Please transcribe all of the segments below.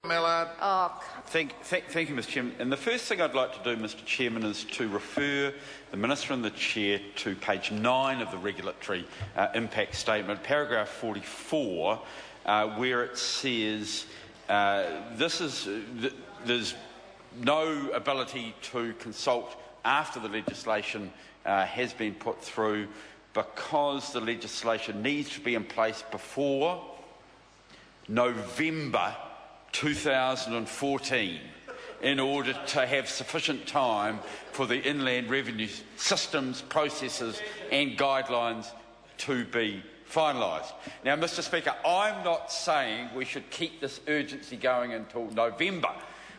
Mallard. Thank you, Mr Chairman. And the first thing I'd like to do, Mr Chairman, is to refer the Minister and the Chair to page 9 of the regulatory impact statement, paragraph 44, where it says there's no ability to consult after the legislation has been put through because the legislation needs to be in place before November 2014 in order to have sufficient time for the inland revenue systems, processes and guidelines to be finalised. Now, Mr Speaker, I'm not saying we should keep this urgency going until November,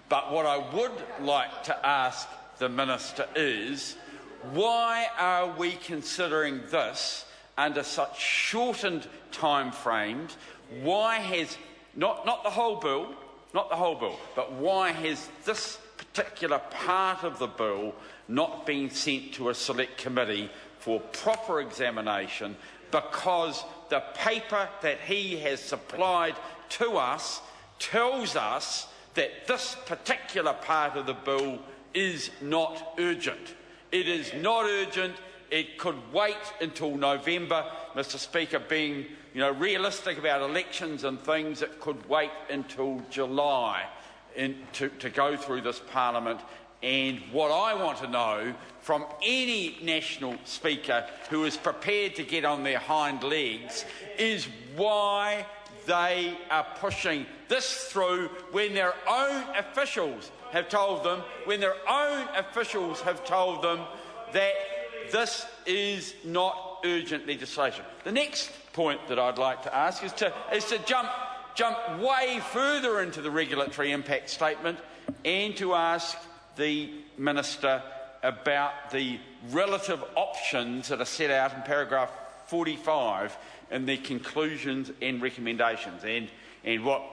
but what I would like to ask the Minister is, why are we considering this under such shortened time frames? Why has not the whole bill, but why has this particular part of the bill not been sent to a select committee for proper examination? Because the paper that he has supplied to us tells us that this particular part of the bill is not urgent. It is not urgent. It could wait until November. Mr Speaker, being realistic about elections and things, it could wait until July to go through this Parliament. And what I want to know from any national speaker who is prepared to get on their hind legs is why they are pushing this through when their own officials have told them, that this is not urgent legislation. The next point that I'd like to ask is to jump way further into the regulatory impact statement and to ask the Minister about the relative options that are set out in paragraph 45 in the conclusions and recommendations. And what,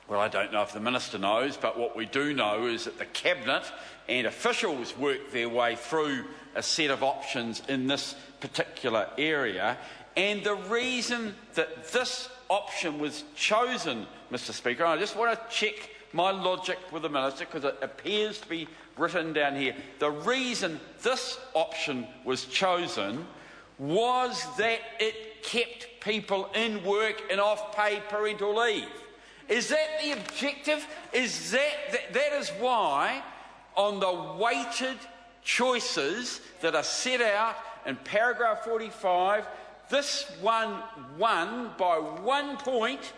well, I don't know if the Minister knows, but what we do know is that the Cabinet and officials work their way through a set of options in this particular area. And the reason that this option was chosen, Mr Speaker, and I just want to check my logic with the Minister because it appears to be written down here. The reason this option was chosen was that it kept people in work and off paid parental leave. Is that the objective? Is that is why on the weighted choices that are set out in paragraph 45, this one won by 1 point,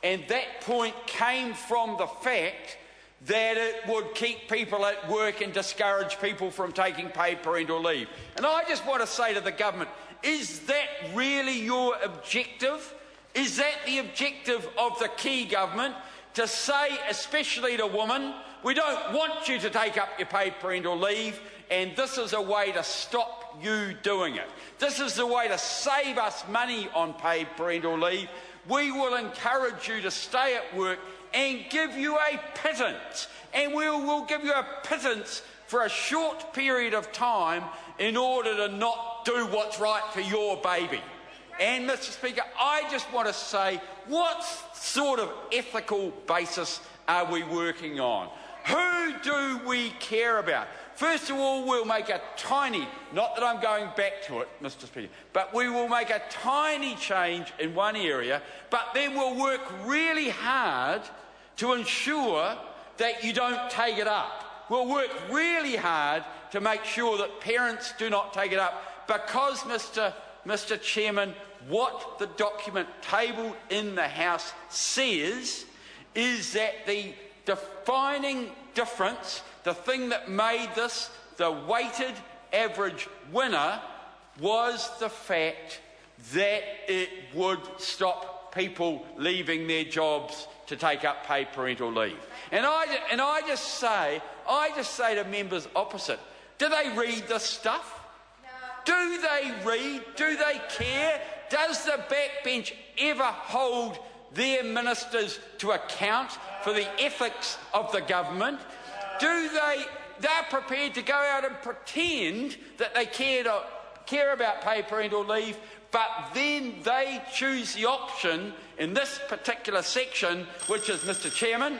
and that point came from the fact that it would keep people at work and discourage people from taking paid parental leave. And I just want to say to the government, is that really your objective? Is that the objective of the key government, to say, especially to women, we don't want you to take up your paid parental leave, and this is a way to stop you doing it. This is the way to save us money on paid parental leave. We will encourage you to stay at work and give you a pittance. And we'll give you a pittance for a short period of time in order to not do what's right for your baby. And, Mr Speaker, I just want to say, what sort of ethical basis are we working on? Who do we care about? First of all, we'll make a tiny, not that I'm going back to it, Mr Speaker, but we will make a tiny change in one area, but then we'll work really hard to ensure that you don't take it up. We'll work really hard to make sure that parents do not take it up, because, Mr Chairman, what the document tabled in the House says is that the defining difference, the thing that made this the weighted average winner, was the fact that it would stop people leaving their jobs to take up paid parental leave. And I just say to members opposite, do they read this stuff? Do they read? Do they care? Does the backbench ever hold their ministers to account for the ethics of the government? They're prepared to go out and pretend that they care about paid parental leave, but then they choose the option in this particular section, which is, Mr Chairman,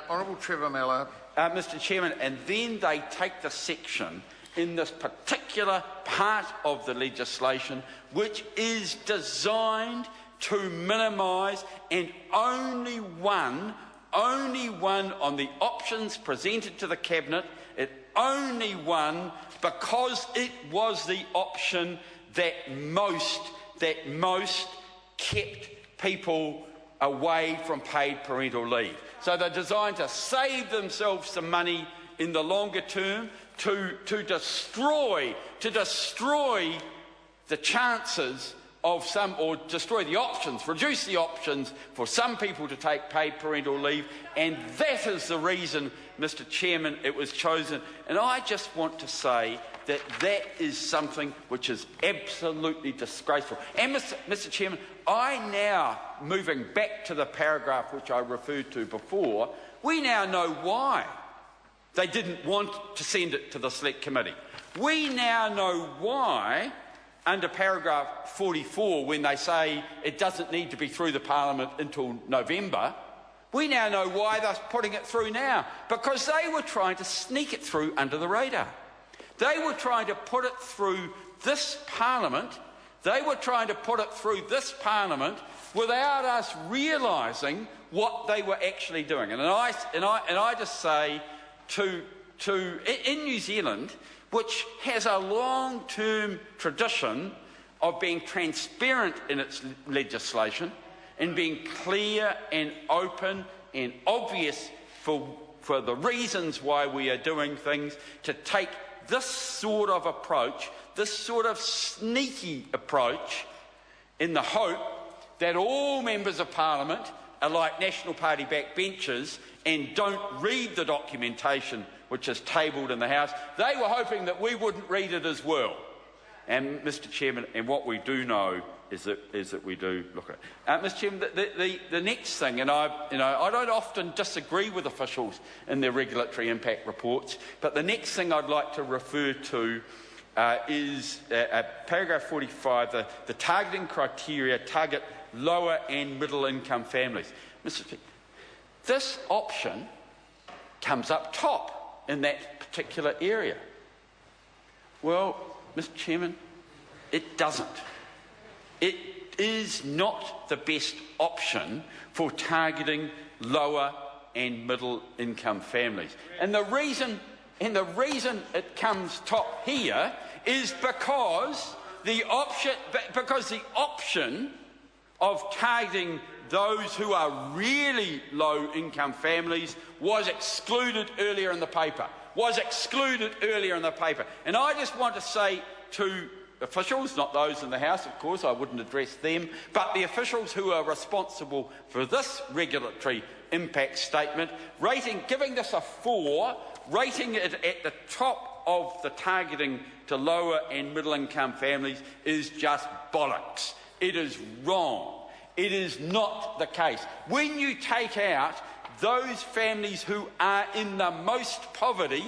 Honourable Trevor Mallard. Mr Chairman, and then they take the section in this particular part of the legislation which is designed to minimise, and only one on the options presented to the Cabinet, only one because it was the option that most kept people away from paid parental leave. So they're designed to save themselves some money in the longer term, to destroy the chances of some, or destroy the options, reduce the options for some people to take paid parental leave, and that is the reason, Mr Chairman, it was chosen. And I just want to say that that is something which is absolutely disgraceful. And Mr Chairman, I now, moving back to the paragraph which I referred to before, we now know why they didn't want to send it to the Select Committee. We now know why, under paragraph 44, when they say it doesn't need to be through the Parliament until November, we now know why they're putting it through now. Because they were trying to sneak it through under the radar. They were trying to put it through this Parliament. They were trying to put it through this Parliament without us realising what they were actually doing. And I just say in New Zealand, which has a long-term tradition of being transparent in its legislation and being clear and open and obvious for the reasons why we are doing things, to take this sort of approach, this sort of sneaky approach, in the hope that all members of Parliament are like National Party backbenchers and don't read the documentation which is tabled in the House. They were hoping that we wouldn't read it as well. And, Mr Chairman, and what we do know is that we do look at it. Mr Chairman, the next thing, and I don't often disagree with officials in their regulatory impact reports, but the next thing I'd like to refer to is paragraph 45, the targeting criteria target lower and middle income families. Mr Speaker, this option comes up top in that particular area. Well, Mr Chairman, it doesn't. It is not the best option for targeting lower and middle income families. And the reason it comes top here is because the option of targeting those who are really low income families was excluded earlier in the paper. And I just want to say to officials, not those in the House, of course, I wouldn't address them, but the officials who are responsible for this regulatory impact statement, giving this a 4, rating it at the top of the targeting to lower and middle income families is just bollocks. It is wrong. It is not the case. When you take out those families who are in the most poverty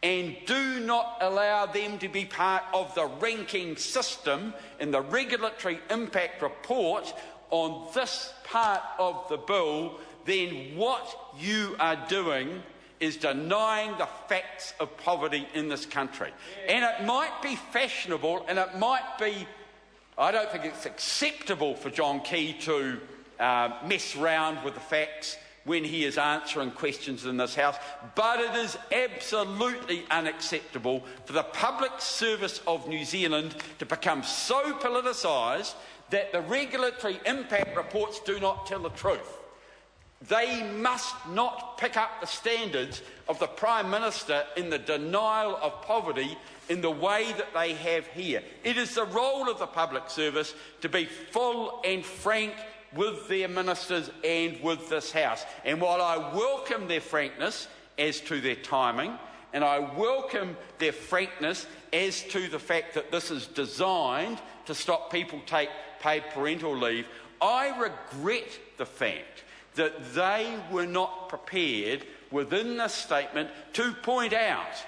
and do not allow them to be part of the ranking system in the regulatory impact report on this part of the bill, then what you are doing is denying the facts of poverty in this country. And it might be fashionable, and it might be, I don't think it's acceptable for John Key to mess around with the facts when he is answering questions in this House, but it is absolutely unacceptable for the public service of New Zealand to become so politicised that the regulatory impact reports do not tell the truth. They must not pick up the standards of the Prime Minister in the denial of poverty in the way that they have here. It is the role of the public service to be full and frank with their ministers and with this House. And while I welcome their frankness as to their timing, and I welcome their frankness as to the fact that this is designed to stop people take paid parental leave, I regret the fact that they were not prepared within this statement to point out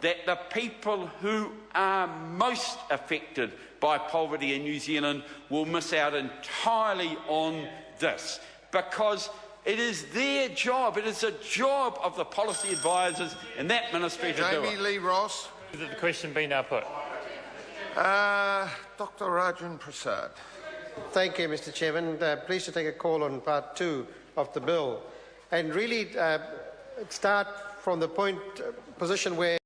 that the people who are most affected by poverty in New Zealand will miss out entirely on this, because it is their job. It is a job of the policy advisors and that ministry to do it. Jamie Lee Ross. The question be now put. Dr. Rajan Prasad. Thank you, Mr. Chairman. Pleased to take a call on part 2 of the bill, and really start from the position where